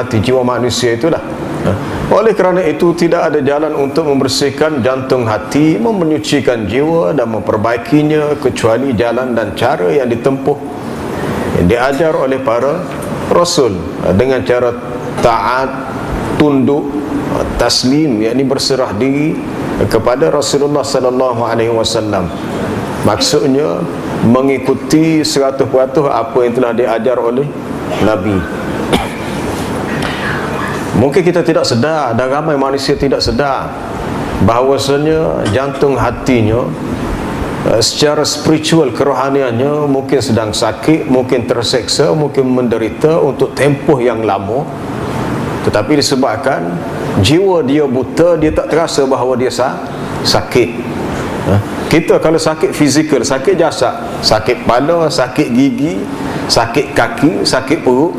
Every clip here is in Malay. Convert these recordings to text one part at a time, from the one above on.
hati jiwa manusia itulah. Oleh kerana itu tidak ada jalan untuk membersihkan jantung hati, menyucikan jiwa dan memperbaikinya kecuali jalan dan cara yang ditempuh, yang diajar oleh para rasul, dengan cara taat, tunduk, taslim, yakni berserah diri kepada Rasulullah sallallahu alaihi wasallam. Maksudnya mengikuti 100% apa yang telah diajar oleh Nabi. Mungkin kita tidak sedar, dan ramai manusia tidak sedar bahawasanya jantung hatinya secara spiritual, kerohaniannya mungkin sedang sakit, mungkin terseksa, mungkin menderita untuk tempoh yang lama. Tetapi disebabkan jiwa dia buta, dia tak terasa bahawa dia sakit. Kita kalau sakit fizikal, sakit jasad, sakit kepala, sakit gigi, sakit kaki, sakit perut,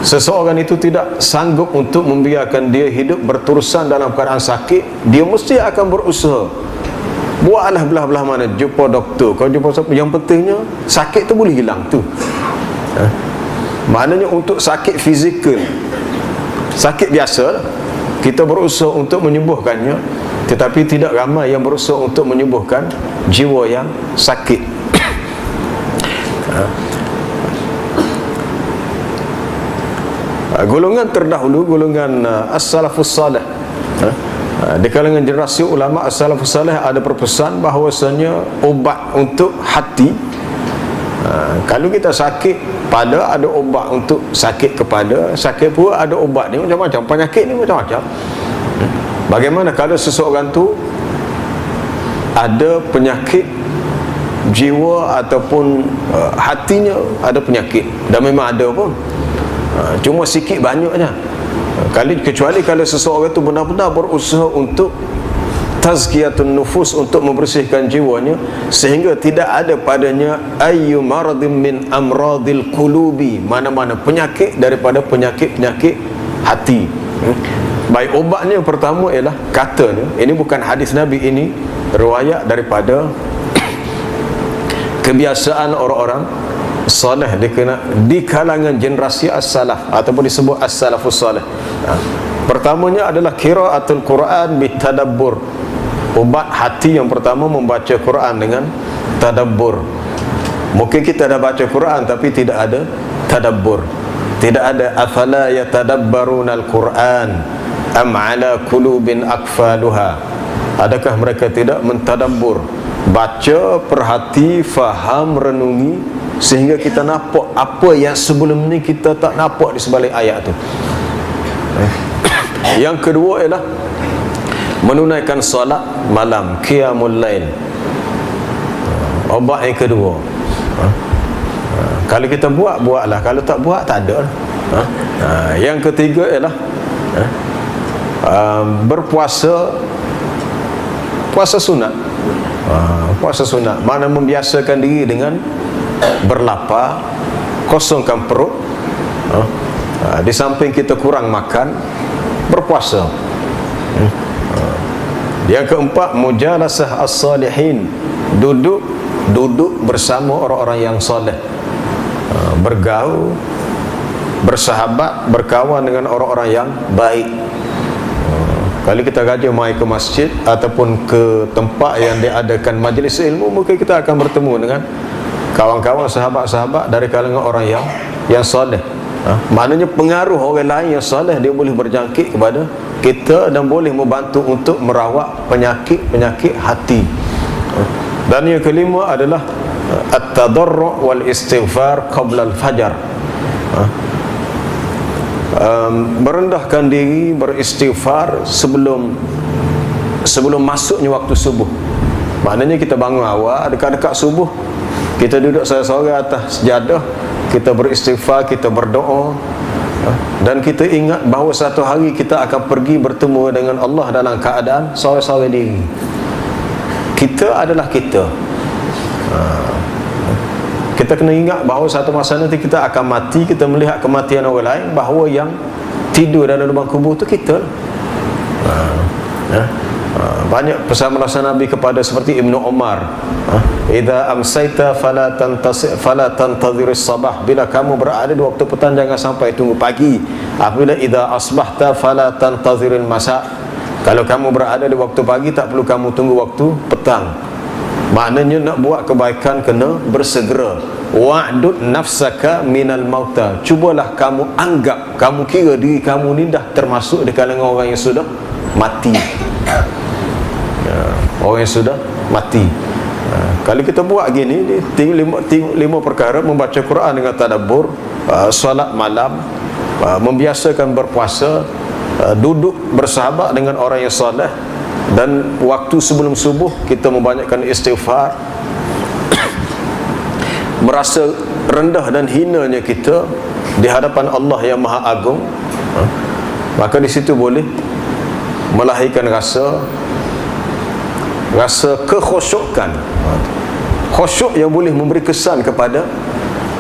seseorang itu tidak sanggup untuk membiarkan dia hidup berterusan dalam keadaan sakit. Dia mesti akan berusaha, buatlah belah-belah mana, jumpa doktor. Kalau jumpa siapa, yang pentingnya sakit tu boleh hilang tu. Maknanya untuk sakit fizikal, sakit biasa, kita berusaha untuk menyembuhkannya, tetapi tidak ramai yang berusaha untuk menyembuhkan jiwa yang sakit. Golongan terdahulu, golongan as-salafus salih, di kalangan generasi ulama as-salafus salih ada berpesan bahawasanya ubat untuk hati, kalau kita sakit pada ada ubat untuk sakit kepala, sakit perut ada ubat ni macam-macam, penyakit ni macam-macam. Bagaimana kalau seseorang tu ada penyakit jiwa ataupun hatinya ada penyakit, dan memang ada pun, cuma sikit banyaknya. Kecuali kalau seseorang itu benar-benar berusaha untuk tazkiyatun nufus, untuk membersihkan jiwanya, sehingga tidak ada padanya ayyu maradin min amradil qulubi, mana-mana penyakit daripada penyakit-penyakit hati. Baik, obatnya pertama ialah, katanya, ini bukan hadis Nabi, ini riwayat daripada kebiasaan orang-orang salih di kalangan generasi as-salaf, ataupun disebut as-salafus salih. Pertamanya adalah qiraatul Quran bitadabbur. Ubat hati yang pertama membaca Quran dengan tadabbur. Mungkin kita dah baca Quran tapi tidak ada tadabbur, tidak ada afala yatadabbarunal Quran am ala qulubin akfaluha. Adakah mereka tidak mentadabbur, baca, perhati, faham, renungi, sehingga kita nampak apa yang sebelum ni kita tak nampak di sebalik ayat tu. Yang kedua ialah menunaikan solat malam, qiyamul lail. Obat yang kedua. Kalau kita buatlah, kalau tak buat tak ada. Yang ketiga ialah berpuasa, puasa sunat. Puasa sunat mana membiasakan diri dengan berlapar, kosongkan perut, di samping kita kurang makan, berpuasa. Yang keempat, mujalasah as-salihin, duduk bersama orang-orang yang soleh, bergaul, bersahabat, berkawan dengan orang-orang yang baik. Kalau kita raja mai ke masjid ataupun ke tempat yang diadakan majlis ilmu, maka kita akan bertemu dengan kawan-kawan, sahabat-sahabat dari kalangan orang yang soleh. Maknanya pengaruh orang lain yang soleh, dia boleh berjangkit kepada kita dan boleh membantu untuk merawat penyakit-penyakit hati. Dan yang kelima adalah at-tadarru' wal istighfar qabla al-fajar. Merendahkan diri, beristighfar sebelum masuknya waktu subuh. Maknanya kita bangun awal, dekat-dekat subuh, kita duduk seorang-seorang atas sejadah, kita beristighfar, kita berdoa, dan kita ingat bahawa satu hari kita akan pergi bertemu dengan Allah dalam keadaan seorang-seorang diri. Kita adalah kita. Kita kena ingat bahawa satu masa nanti kita akan mati, kita melihat kematian orang lain, bahawa yang tidur dalam lubang kubur tu kita. Banyak pesan Nabi kepada seperti Ibnu Umar, idza amsayta fala tantazir as-sabah, bila kamu berada di waktu petang jangan sampai tunggu pagi. Apabila idza asbahta fala tantazir al-masa, kalau kamu berada di waktu pagi tak perlu kamu tunggu waktu petang. Maknanya nak buat kebaikan kena bersegera. Wa'dud nafsaka minal mauta, cubalah kamu anggap, kamu kira diri kamu ni dah termasuk di kalangan orang yang sudah mati. Orang yang sudah mati. Kalau kita buat gini, lima perkara: membaca Quran dengan tadabbur, solat malam, membiasakan berpuasa, duduk bersahabat dengan orang yang soleh, dan waktu sebelum subuh kita membanyakkan istighfar, merasa rendah dan hinanya kita di hadapan Allah yang Maha Agung, maka di situ boleh melahirkan rasa kekhusyukan, khusyuk yang boleh memberi kesan kepada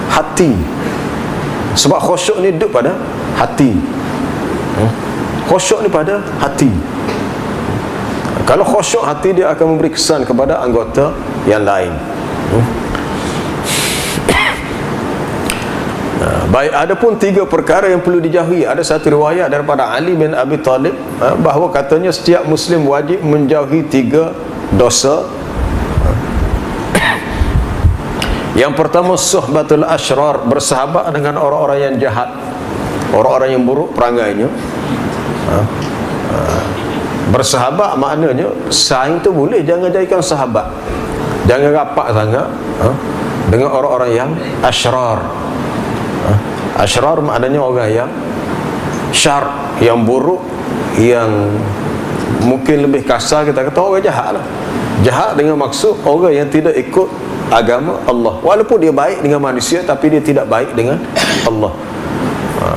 hati. Sebab khusyuk ni duduk pada hati. Khusyuk ni pada hati. Kalau khusyuk hati, dia akan memberi kesan kepada anggota yang lain. Baik, ada pun 3 perkara yang perlu dijauhi. Ada satu riwayat daripada Ali bin Abi Talib bahawa katanya setiap Muslim wajib menjauhi 3 dosa. Yang pertama, suhbatul asyrar, bersahabat dengan orang-orang yang jahat, orang-orang yang buruk perangainya. Bersahabat maknanya saing tu boleh, jangan jadikan sahabat, jangan rapat sangat dengan orang-orang yang asyrar. Asyrar maknanya orang yang syar, yang buruk, yang mungkin lebih kasar kita kata orang jahat lah. Jahat dengan maksud orang yang tidak ikut agama Allah. Walaupun dia baik dengan manusia, tapi dia tidak baik dengan Allah.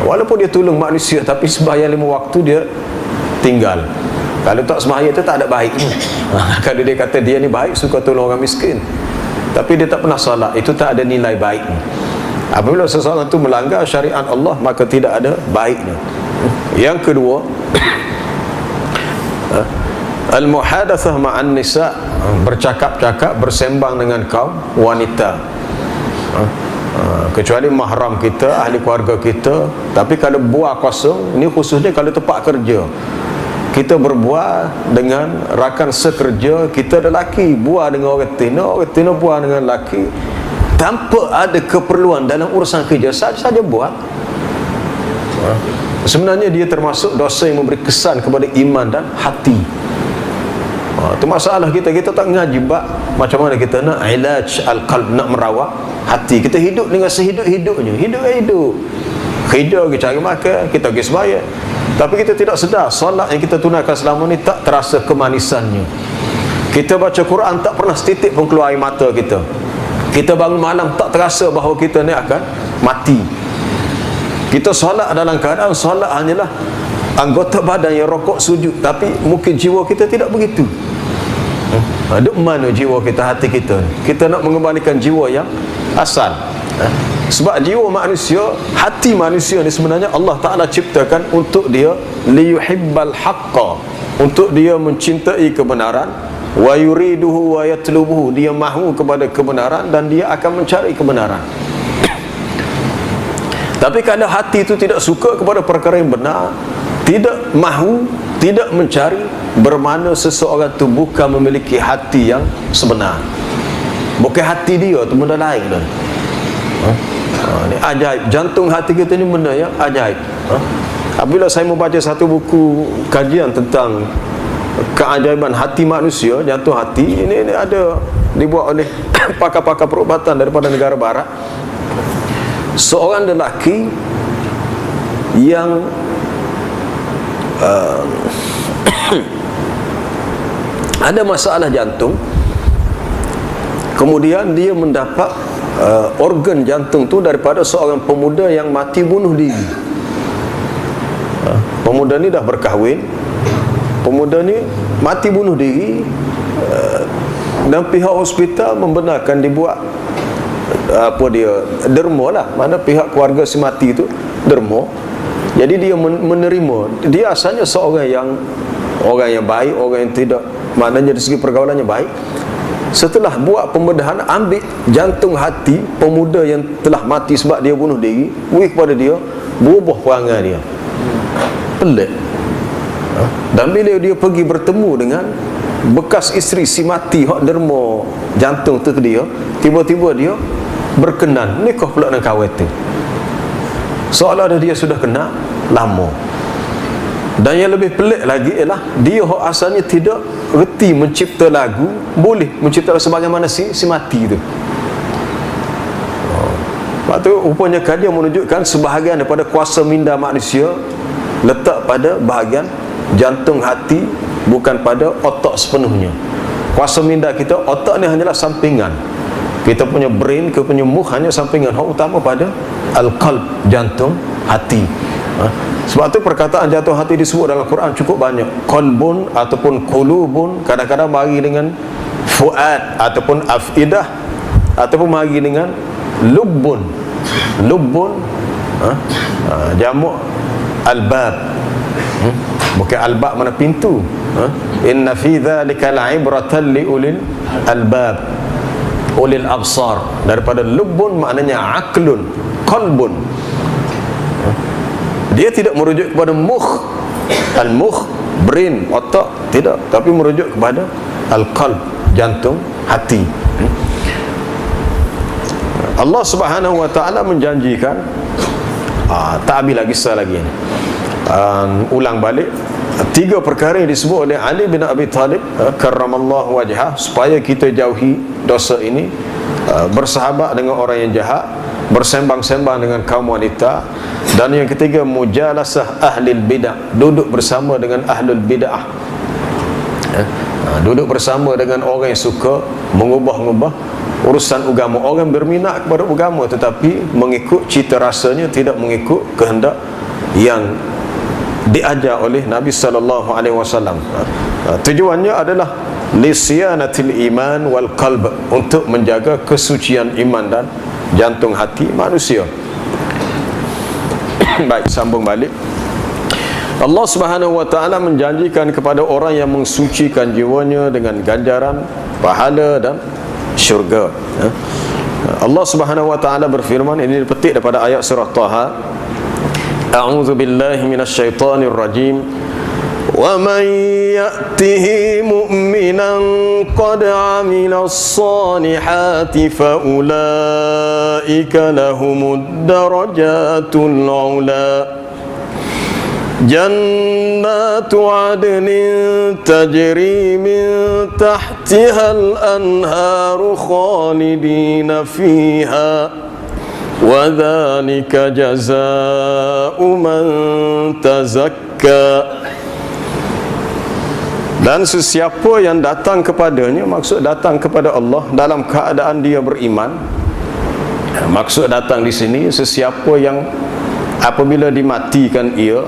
Walaupun dia tolong manusia, tapi sembahyang 5 waktu dia tinggal. Kalau tak sembahyang itu tak ada baiknya. Kalau dia kata dia ni baik, suka tolong orang miskin, tapi dia tak pernah salat, itu tak ada nilai baiknya. Apabila seseorang itu melanggar syariat Allah, maka tidak ada baiknya. Yang kedua, al-muhadatsah ma'an nisa, bercakap-cakap, bersembang dengan kaum wanita, kecuali mahram kita, ahli keluarga kita. Tapi kalau buah kosong, ini khususnya kalau tempat kerja, kita berbual dengan rakan sekerja kita lelaki, bual dengan orang tina bual dengan lelaki, tanpa ada keperluan dalam urusan kerja, saja buat. Sebenarnya dia termasuk dosa yang memberi kesan kepada iman dan hati. Itu masalah kita tak ngaji macam mana kita nak ilaj al-qalb, nak merawat hati. Kita hidup dengan sehidup-hidupnya, hidup kerja, kita cari makan, kita pergi sembahyang, tapi kita tidak sedar solat yang kita tunaikan selama ni tak terasa kemanisannya. Kita baca Quran tak pernah setitik pun keluar air mata kita. Kita bangun malam tak terasa bahawa kita ni akan mati. Kita solat dalam keadaan solat hanyalah anggota badan yang rokok sujud, tapi mungkin jiwa kita tidak begitu. Ada mana jiwa kita, hati kita? Kita nak mengembalikan jiwa yang asal. Sebab jiwa manusia, hati manusia ni sebenarnya Allah Ta'ala ciptakan untuk dia liyuhibbal haqqa, untuk dia mencintai kebenaran, wa yuriduhu wa yatlubuhu, dia mahu kepada kebenaran dan dia akan mencari kebenaran. Tapi kalau hati itu tidak suka kepada perkara yang benar, tidak mahu, tidak mencari, bermakna seseorang itu bukan memiliki hati yang sebenar. Bukan hati dia, itu benda lain dah. Ini ajaib. Jantung hati kita ni benda yang ajaib. Apabila saya membaca satu buku kajian tentang keajaiban hati manusia, jantung hati, ini ada dibuat oleh pakar-pakar perubatan daripada negara barat. Seorang lelaki yang ada masalah jantung, kemudian dia mendapat organ jantung tu daripada seorang pemuda yang mati bunuh diri. Pemuda ni dah berkahwin, pemuda ni mati bunuh diri, dan pihak hospital membenarkan dibuat derma lah, mana pihak keluarga si mati tu derma. Jadi dia menerima, dia asalnya seorang yang orang yang baik, orang yang tidak, maknanya dari segi pergaulannya baik. Setelah buat pembedahan, ambil jantung hati pemuda yang telah mati sebab dia bunuh diri, beri kepada dia, berubah perangai dia. Pelik. Dan bila dia pergi bertemu dengan bekas isteri si mati hak derma jantung tu ke dia, tiba-tiba dia berkenan nikah pula dengan kawan tu, seolah dia sudah kenal lama. Dan yang lebih pelik lagi ialah dia hak asalnya tidak reti mencipta lagu, boleh mencipta sebagaimana si mati tu. Sebab tu rupanya kajian menunjukkan sebahagian daripada kuasa minda manusia letak pada bahagian jantung hati, bukan pada otak sepenuhnya. Kuasa minda kita, otak ni hanyalah sampingan. Kita punya brain, kita punya mukh hanya sampingan. Hak utama pada al-qalb, jantung hati. Sebab tu perkataan jantung hati disebut dalam Quran cukup banyak. Qalbun ataupun qulubun, kadang-kadang mari dengan fuad ataupun afidah, ataupun mari dengan lubbun. Lubbun jamak albab. Bukan albab mana pintu. Inna fi dzalika la'ibratan li ulil albab, ulil absar. Daripada lubbun maknanya aqlun, qalbun. Dia tidak merujuk kepada mukh, al-mukh, brain, otak, tidak, tapi merujuk kepada al-qalb, jantung hati. Allah Subhanahu wa taala menjanjikan, tak habis lagi kisah lagi ni. Ulang balik 3 perkara yang disebut oleh Ali bin Abi Talib karramallahu wajhah, supaya kita jauhi dosa ini. Bersahabat dengan orang yang jahat, bersembang-sembang dengan kaum wanita, dan yang ketiga mujalasah ahlil bid'ah, duduk bersama dengan ahlul bid'ah. Duduk bersama dengan orang yang suka mengubah-ubah urusan agama, orang berminat kepada agama tetapi mengikut cita rasanya, tidak mengikut kehendak yang diajar oleh Nabi sallallahu alaihi wasallam. Tujuannya adalah lisyanatil iman wal qalb, untuk menjaga kesucian iman dan jantung hati manusia. Baik, sambung balik. Allah Subhanahu wa taala menjanjikan kepada orang yang mensucikan jiwanya dengan ganjaran, pahala dan syurga. Allah Subhanahu wa taala berfirman, ini dipetik daripada ayat surah Taha, A'udzu billahi minasyaitonir rajim. Wa man ya'tihi mu'minan qad 'amilas salihati fa ulaika lahumud darajatul 'ula. Jannatu 'adnin tajri min tahtihal anharu khalidina fiha. Wa dzalika jazaa'u man tazakka. Dan sesiapa yang datang kepadanya, maksud datang kepada Allah dalam keadaan dia beriman. Maksud datang di sini sesiapa yang apabila dimatikan ia,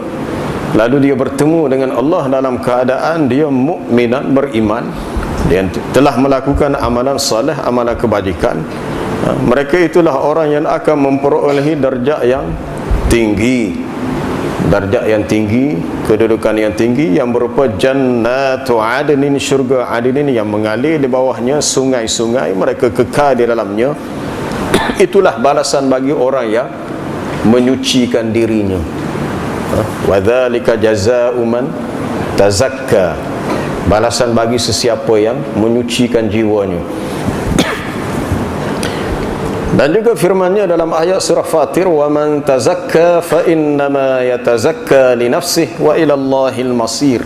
lalu dia bertemu dengan Allah dalam keadaan dia mukminan, beriman, dia telah melakukan amalan soleh, amalan kebajikan, mereka itulah orang yang akan memperolehi darjat yang tinggi, darjat yang tinggi, kedudukan yang tinggi, yang berupa jannatu adnin, syurga adnin yang mengalir di bawahnya sungai-sungai, mereka kekal di dalamnya. Itulah balasan bagi orang yang menyucikan dirinya. Wa dzalika jazaa'u man tazakka, balasan bagi sesiapa yang menyucikan jiwanya. Dan juga firman-Nya dalam ayat surah Fatir, wa man tazakka fa innama yatazakka li nafsihi wa ila Allahil masir.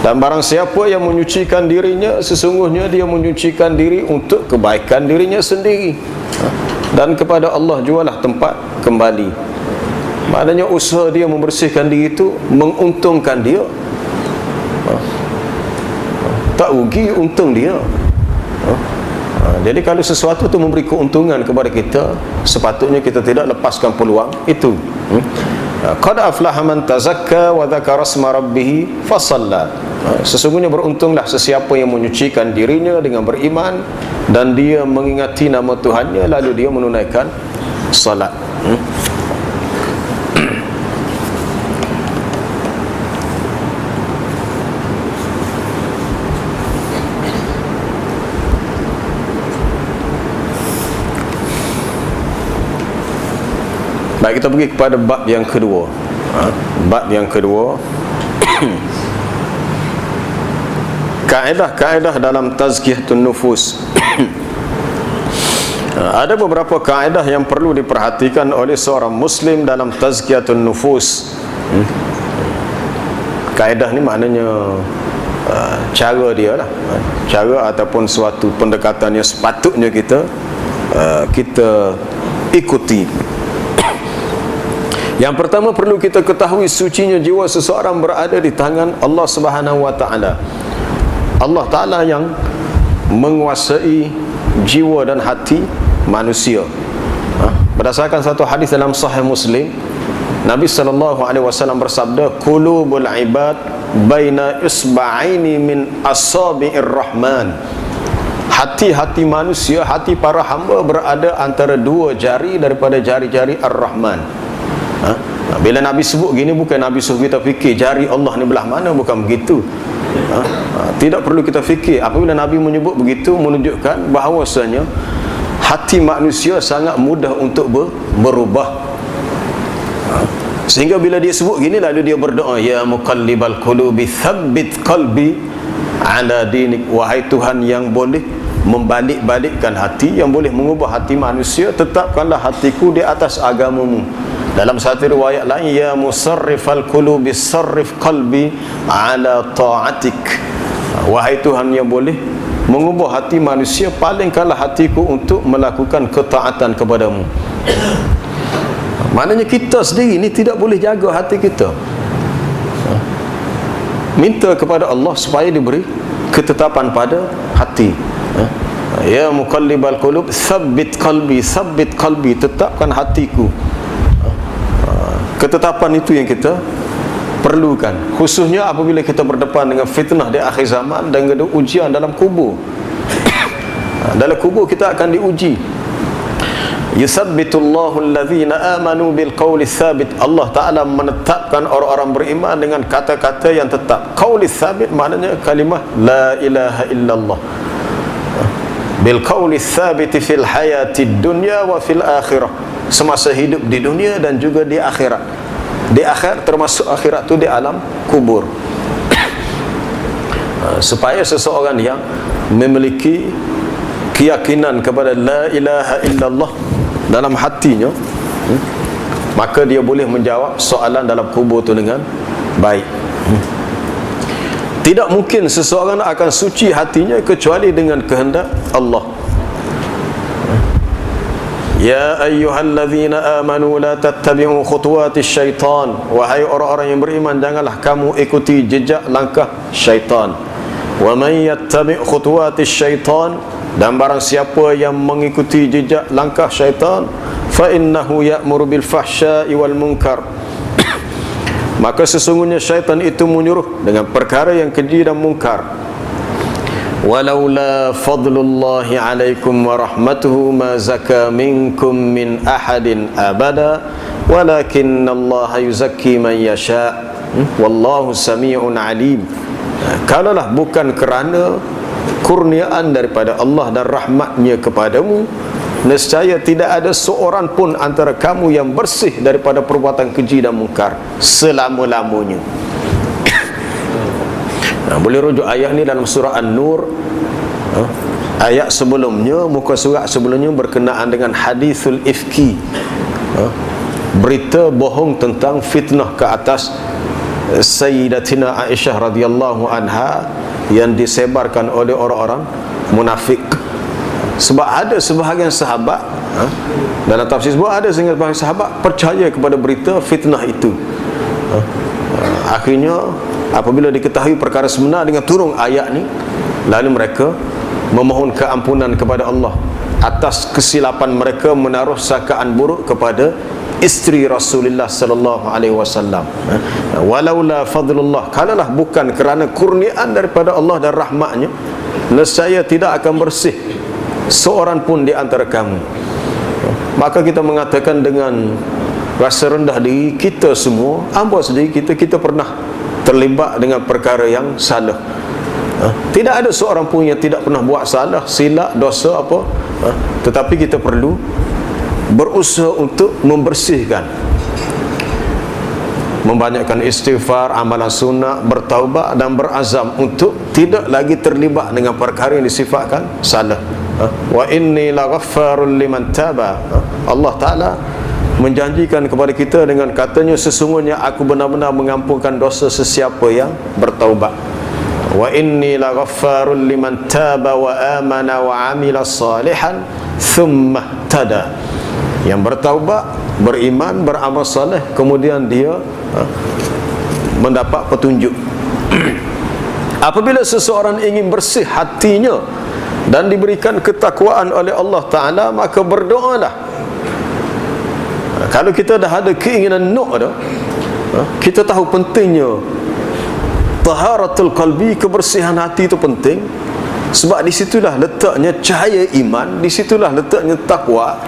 Dan barang siapa yang menyucikan dirinya, sesungguhnya dia menyucikan diri untuk kebaikan dirinya sendiri, dan kepada Allah jualah tempat kembali. Maknanya usaha dia membersihkan diri itu menguntungkan dia, tak rugi, untung dia. Jadi kalau sesuatu itu memberi keuntungan kepada kita, sepatutnya kita tidak lepaskan peluang itu. Qad aflaha man tazakka wa dzakara asma rabbih fasalla. Sesungguhnya beruntunglah sesiapa yang menyucikan dirinya dengan beriman dan dia mengingati nama Tuhannya, lalu dia menunaikan salat. Baik, kita pergi kepada bab yang kedua. Bab yang kedua, kaedah-kaedah dalam tazkiyatun nufus. Ada beberapa kaedah yang perlu diperhatikan oleh seorang muslim dalam tazkiyatun nufus. Kaedah ni maknanya cara dia lah, cara ataupun suatu pendekatan yang sepatutnya kita ikuti. Yang pertama, perlu kita ketahui sucinya jiwa seseorang berada di tangan Allah Subhanahu wa taala. Allah Taala yang menguasai jiwa dan hati manusia. Berdasarkan satu hadis dalam Sahih Muslim, Nabi sallallahu alaihi wasallam bersabda, "Qulubul ibad baina isba'aini min asabi'ir rahman." Hati-hati manusia, hati para hamba berada antara dua jari daripada jari-jari Ar-Rahman. Bila Nabi sebut gini, bukan Nabi suruh kita fikir jari Allah ni belah mana, bukan begitu. Tidak perlu kita fikir. Apabila Nabi menyebut begitu, menunjukkan bahawasanya hati manusia sangat mudah untuk berubah. Sehingga bila dia sebut gini, lalu dia berdoa, "Ya muqallibal qulubi tsabbit qalbi ala dinik." Wahai Tuhan yang boleh membalik-balikkan hati, yang boleh mengubah hati manusia, tetapkanlah hatiku di atas agamamu. Dalam satu riwayat lain, "Ya musarrifal qulubi sarrif qalbi ala ta'atik." Wahai Tuhan yang boleh mengubah hati manusia, palingkanlah hatiku untuk melakukan ketaatan kepadamu. Maknanya kita sendiri ni tidak boleh jaga hati kita. Minta kepada Allah supaya diberi ketetapan pada hati. Ya muqallibal qulub tsabbit qalbi, tsabbit qalbi, tetapkan hatiku. Ketetapan itu yang kita perlukan, khususnya apabila kita berdepan dengan fitnah di akhir zaman dan ada ujian dalam kubur. Dalam kubur kita akan diuji. Yusabbitullahu alladhina amanu bil qawli tsabit. Allah Ta'ala menetapkan orang-orang beriman dengan kata-kata yang tetap. Qawli tsabit maknanya kalimah la ilaha illallah. Bil qawli tsabit fil hayati dunya wa fil akhirah. Semasa hidup di dunia dan juga di akhirat. Di akhirat, termasuk akhirat tu di alam kubur. Supaya seseorang yang memiliki keyakinan kepada la ilaha illallah dalam hatinya, maka dia boleh menjawab soalan dalam kubur tu dengan baik. Tidak mungkin seseorang akan suci hatinya kecuali dengan kehendak Allah. Ya ayyuhalladzina amanu la tattabi'u khutuwatis syaitan. Wahai orang-orang yang beriman, janganlah kamu ikuti jejak langkah syaitan. Wa man yattabi' khutuwatis syaitan, dan barang siapa yang mengikuti jejak langkah syaitan, fa innahu ya'muru bil fahsya'i wal munkar. Maka sesungguhnya syaitan itu menyuruh dengan perkara yang keji dan mungkar. Walaula fadlullahi alaikum wa rahmatuhu ma zaka minkum min ahadin abada walakinallaha yuzakki man yasha wallahu sami'un alim. Kalaulah bukan kerana kurniaan daripada Allah dan rahmatnya kepadamu, nescaya tidak ada seorang pun antara kamu yang bersih daripada perbuatan keji dan mungkar selama-lamanya. Boleh rujuk ayat ni dalam surah An-Nur. Ayat sebelumnya, muka surat sebelumnya berkenaan dengan hadithul ifki, berita bohong tentang fitnah ke atas Sayyidatina Aisyah radhiyallahu anha yang disebarkan oleh orang-orang munafik. Sebab ada sebahagian sahabat, dalam tafsir sebut ada sebahagian sahabat percaya kepada berita fitnah itu. Akhirnya apabila diketahui perkara sebenar dengan turun ayat ni, lalu mereka memohon keampunan kepada Allah atas kesilapan mereka menaruh sangkaan buruk kepada isteri Rasulullah sallallahu alaihi wasallam. Walaula fadlullah, kalaulah bukan kerana kurniaan daripada Allah dan rahmatnya, nescaya tidak akan bersih seorang pun di antara kamu. Maka kita mengatakan dengan rasa rendah diri, kita semua, hamba sendiri kita pernah terlibat dengan perkara yang salah. Tidak ada seorang pun yang tidak pernah buat salah, silap, dosa apa. Tetapi kita perlu berusaha untuk membersihkan, membanyakkan istighfar, amalan sunnah, bertaubat dan berazam untuk tidak lagi terlibat dengan perkara yang disifatkan salah. Wa inni laghaffarul liman taba. Allah Ta'ala menjanjikan kepada kita dengan katanya, sesungguhnya aku benar-benar mengampunkan dosa sesiapa yang bertaubat. Wa inni laghaffarul liman taba wa amana wa amila salihan thumma tada. Yang bertaubat, beriman, beramal saleh, kemudian dia mendapat petunjuk. Apabila seseorang ingin bersih hatinya dan diberikan ketakwaan oleh Allah Ta'ala, maka berdoalah. Kalau kita dah ada keinginan nak dah, kita tahu pentingnya taharatul qalbi, kebersihan hati itu penting. Sebab di situlah letaknya cahaya iman, di situlah letaknya takwa.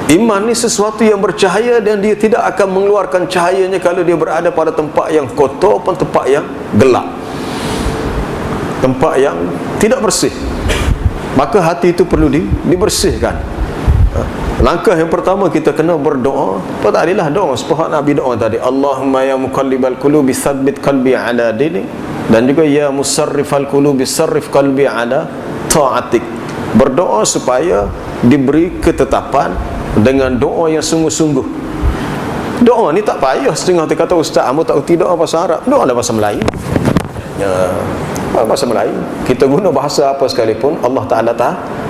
Iman ni sesuatu yang bercahaya dan dia tidak akan mengeluarkan cahayanya kalau dia berada pada tempat yang kotor atau tempat yang gelap, tempat yang tidak bersih. Maka hati itu perlu dibersihkan. Langkah yang pertama, kita kena berdoa. Tadilah doa seperti Nabi doa tadi, Allahumma ya muqallibal qulubi tsabbit qalbi ala dinik, dan juga ya musarrifal qulubi sarrif qalbi ala ta'atik. Berdoa supaya diberi ketetapan dengan doa yang sungguh-sungguh. Doa ni tak payah setengah kata, ustaz kamu tak erti doa bahasa Arab. Doa dalam bahasa Melayu. Bahasa Melayu kita guna bahasa apa sekalipun, Allah Ta'ala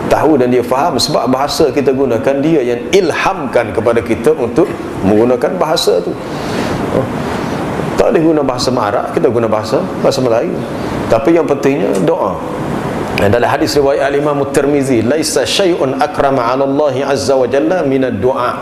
tahu dan dia faham. Sebab bahasa kita gunakan, dia yang ilhamkan kepada kita untuk menggunakan bahasa tu. Tak boleh guna bahasa Arab, kita guna bahasa Melayu. Tapi yang pentingnya doa. Dalam hadis riwayat Al-Imam Tirmizi, laisa syai'un akrama 'ala Allah azza wa jalla min ad-du'a.